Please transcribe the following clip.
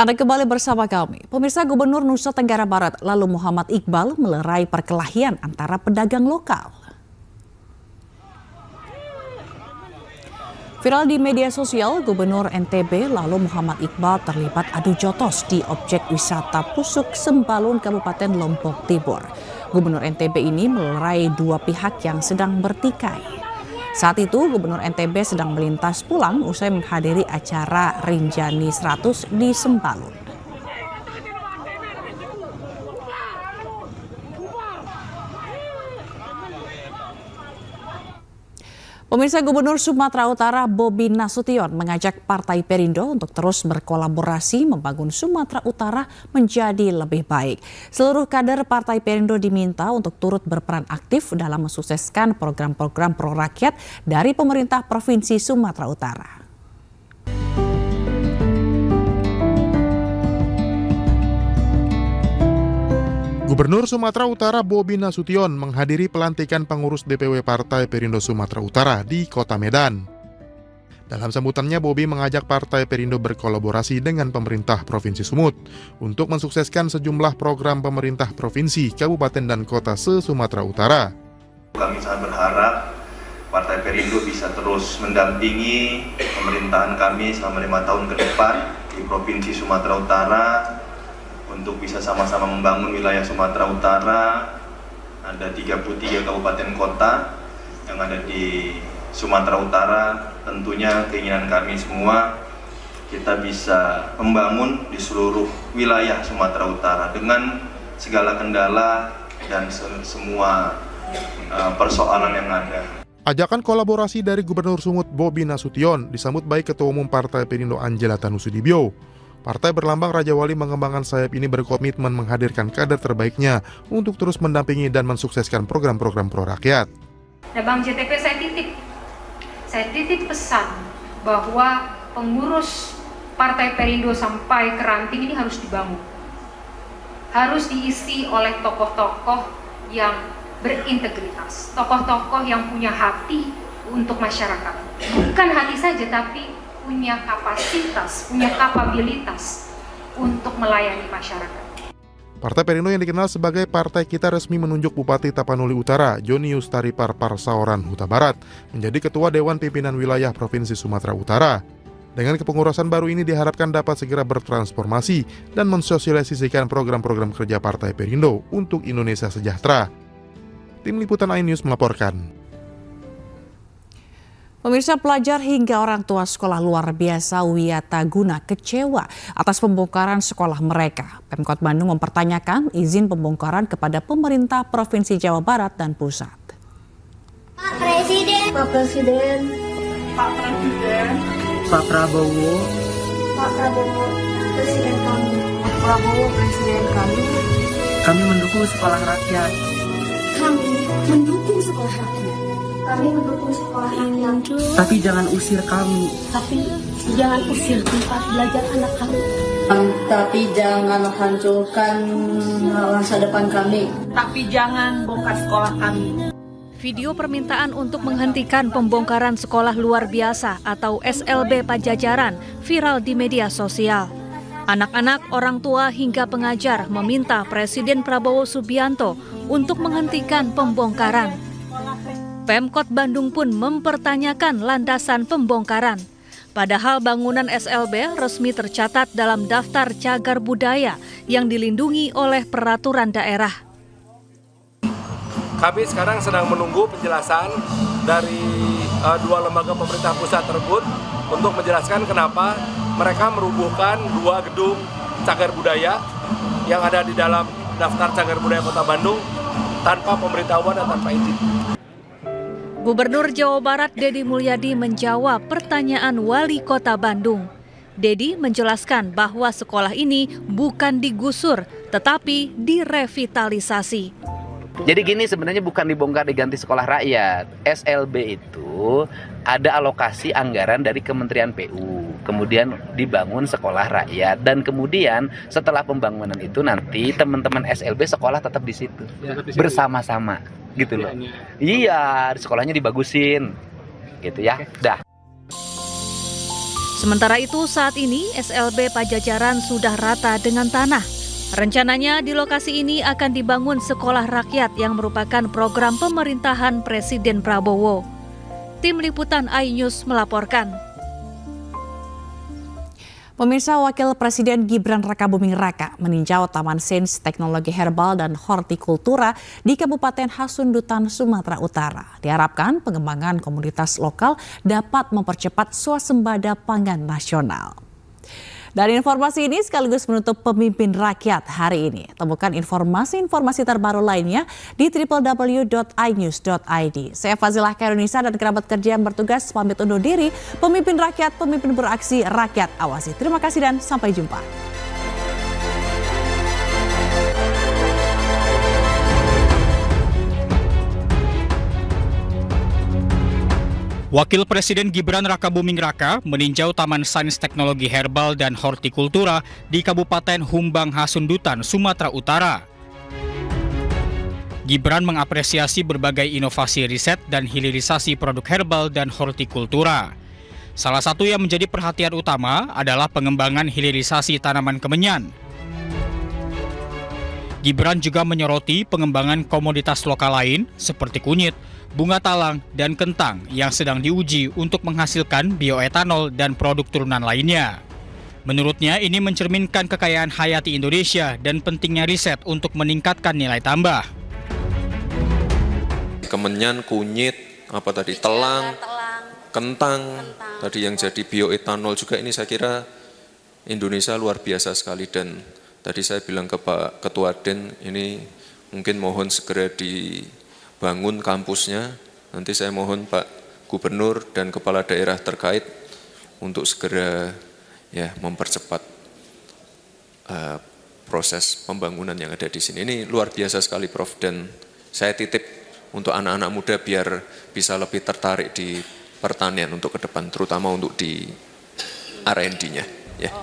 Anda kembali bersama kami. Pemirsa, Gubernur Nusa Tenggara Barat lalu Muhammad Iqbal melerai perkelahian antara pedagang lokal. Viral di media sosial, Gubernur NTB lalu Muhammad Iqbal terlibat adu jotos di objek wisata Pusuk Sembalun, Kabupaten Lombok Timur. Gubernur NTB ini melerai dua pihak yang sedang bertikai. Saat itu, Gubernur NTB sedang melintas pulang usai menghadiri acara Rinjani 100 di Sembalun. Pemirsa, Gubernur Sumatera Utara Bobi Nasution mengajak Partai Perindo untuk terus berkolaborasi membangun Sumatera Utara menjadi lebih baik. Seluruh kader Partai Perindo diminta untuk turut berperan aktif dalam mensukseskan program-program pro rakyat dari pemerintah Provinsi Sumatera Utara. Gubernur Sumatera Utara Bobi Nasution menghadiri pelantikan pengurus DPW Partai Perindo Sumatera Utara di Kota Medan. Dalam sambutannya, Bobi mengajak Partai Perindo berkolaborasi dengan pemerintah Provinsi Sumut untuk mensukseskan sejumlah program pemerintah provinsi, kabupaten, dan kota se-Sumatera Utara. Kami sangat berharap Partai Perindo bisa terus mendampingi pemerintahan kami selama 5 tahun ke depan di Provinsi Sumatera Utara, untuk bisa sama-sama membangun wilayah Sumatera Utara. Ada 33 kabupaten kota yang ada di Sumatera Utara. Tentunya keinginan kami semua kita bisa membangun di seluruh wilayah Sumatera Utara dengan segala kendala dan semua persoalan yang ada. Ajakan kolaborasi dari Gubernur Sumut Bobi Nasution disambut baik Ketua Umum Partai Perindo Angela Tanusudibio. Partai berlambang Raja Wali mengembangkan sayap ini berkomitmen menghadirkan kader terbaiknya untuk terus mendampingi dan mensukseskan program-program pro rakyat. Nah, Bang JTP, saya titip pesan bahwa pengurus Partai Perindo sampai ke ranting ini harus dibangun. Harus diisi oleh tokoh-tokoh yang berintegritas, tokoh-tokoh yang punya hati untuk masyarakat. Bukan hati saja, tapi punya kapasitas, punya kapabilitas untuk melayani masyarakat. Partai Perindo yang dikenal sebagai Partai Kita resmi menunjuk Bupati Tapanuli Utara, Jonius Taripar Parsaoran Huta Barat, menjadi Ketua Dewan Pimpinan Wilayah Provinsi Sumatera Utara. Dengan kepengurusan baru ini diharapkan dapat segera bertransformasi dan mensosialisasikan program-program kerja Partai Perindo untuk Indonesia sejahtera. Tim Liputan iNews melaporkan. Pemirsa, pelajar hingga orang tua sekolah luar biasa Wiataguna kecewa atas pembongkaran sekolah mereka. Pemkot Bandung mempertanyakan izin pembongkaran kepada pemerintah Provinsi Jawa Barat dan pusat. Pak Presiden, Pak Presiden, Pak Presiden, Pak Prabowo, Pak Prabowo, Presiden kami, Pak Prabowo, Presiden kami mendukung sekolah rakyat. Kami mendukung sekolah rakyat. Kami mendukung sekolah rakyat. Tapi jangan usir kami. Tapi jangan usir tempat belajar anak kami. Tapi jangan hancurkan masa depan kami. Tapi jangan bongkar sekolah kami. Video permintaan untuk menghentikan pembongkaran sekolah luar biasa atau SLB Pajajaran viral di media sosial. Anak-anak, orang tua hingga pengajar meminta Presiden Prabowo Subianto untuk menghentikan pembongkaran. Pemkot Bandung pun mempertanyakan landasan pembongkaran. Padahal bangunan SLB resmi tercatat dalam daftar cagar budaya yang dilindungi oleh peraturan daerah. Kami sekarang sedang menunggu penjelasan dari dua lembaga pemerintah pusat tersebut untuk menjelaskan kenapa mereka merubuhkan dua gedung cagar budaya yang ada di dalam daftar cagar budaya Kota Bandung tanpa pemberitahuan dan tanpa izin. Gubernur Jawa Barat Deddy Mulyadi menjawab pertanyaan Wali Kota Bandung. Deddy menjelaskan bahwa sekolah ini bukan digusur, tetapi direvitalisasi. Jadi gini, sebenarnya bukan dibongkar diganti sekolah rakyat. SLB itu ada alokasi anggaran dari Kementerian PU, kemudian dibangun sekolah rakyat, dan kemudian setelah pembangunan itu nanti teman-teman SLB sekolah tetap di situ bersama-sama. Gitu loh. Iya, sekolahnya dibagusin. Gitu ya. Dah. Sementara itu saat ini SLB Pajajaran sudah rata dengan tanah. Rencananya di lokasi ini akan dibangun sekolah rakyat yang merupakan program pemerintahan Presiden Prabowo. Tim Liputan iNews melaporkan. Pemirsa, Wakil Presiden Gibran Rakabuming Raka meninjau Taman Sains Teknologi Herbal dan Hortikultura di Kabupaten Hasundutan, Sumatera Utara. Diharapkan pengembangan komunitas lokal dapat mempercepat swasembada pangan nasional. Dan informasi ini sekaligus menutup Pemimpin Rakyat hari ini. Temukan informasi-informasi terbaru lainnya di www.inews.id. Saya Fazilah Kairunisa dan kerabat kerja yang bertugas pamit undur diri. Pemimpin Rakyat, pemimpin beraksi, rakyat awasi. Terima kasih dan sampai jumpa. Wakil Presiden Gibran Rakabuming Raka meninjau Taman Sains Teknologi Herbal dan Hortikultura di Kabupaten Humbang Hasundutan, Sumatera Utara. Gibran mengapresiasi berbagai inovasi riset dan hilirisasi produk herbal dan hortikultura. Salah satu yang menjadi perhatian utama adalah pengembangan hilirisasi tanaman kemenyan. Gibran juga menyoroti pengembangan komoditas lokal lain seperti kunyit, bunga talang, dan kentang yang sedang diuji untuk menghasilkan bioetanol dan produk turunan lainnya. Menurutnya ini mencerminkan kekayaan hayati Indonesia dan pentingnya riset untuk meningkatkan nilai tambah. Kemenyan, kunyit, telang, kentang, tadi yang jadi bioetanol juga ini saya kira Indonesia luar biasa sekali dan tadi saya bilang ke Pak Ketua Den ini mungkin mohon segera dibangun kampusnya. Nanti saya mohon Pak Gubernur dan Kepala Daerah terkait untuk segera mempercepat proses pembangunan yang ada di sini. Ini luar biasa sekali Prof. Dan saya titip untuk anak-anak muda biar bisa lebih tertarik di pertanian untuk ke depan, terutama untuk di R&D-nya. Ya.